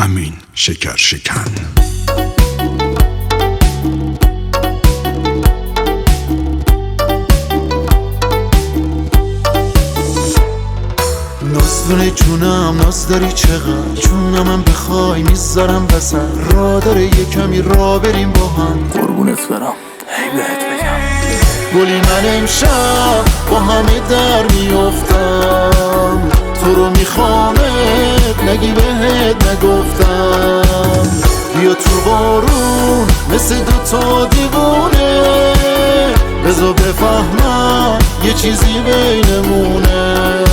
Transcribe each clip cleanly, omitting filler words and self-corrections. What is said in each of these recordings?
امین شکر شکن. نازدونه جونم ناز داری چقدر، جونم بخوای میذارم وسط، را داره یه کمی را بریم با هم. قربونت برم هی بهت بگم گلی من امشب با همه در میافتم، تو رو میخوامت نگی بهت نگفتم. بیا تو بارون مثل دوتا دیوونه، بذار بفهمم یه چیزی بینمونه.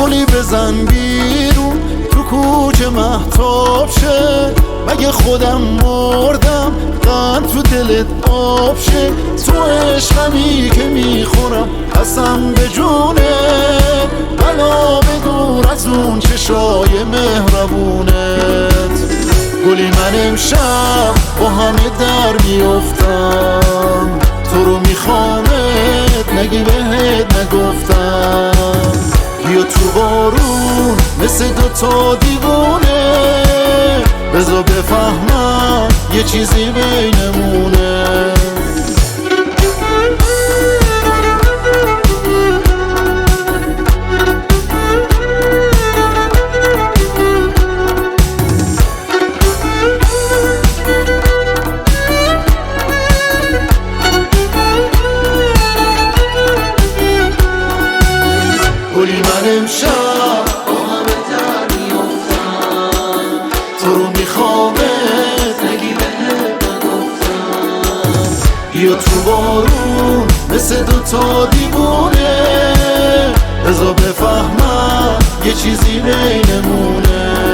گلی بزن بیرون تو کوچه مهتاب شه، مگه خودم مردم قند تو دلت آب شه. تو عشقمی که میخورم قسم به جونه، بلا بدور از اون چشای مهربونت. گلی من امشب با همه در میافتم، تو رو میخوامت نگی بهت نگفتم. بیا تو بارون مثل دوتا دیوونه، بذار بفهمم یه چیزی بینمونه. گلی من امشب با همه در میافتم، تو رو میخوامت نگی بهت نگفتم. بیا تو بارون مثل دوتا دیوونه، بذار بفهمم یه چیزی بینمونه.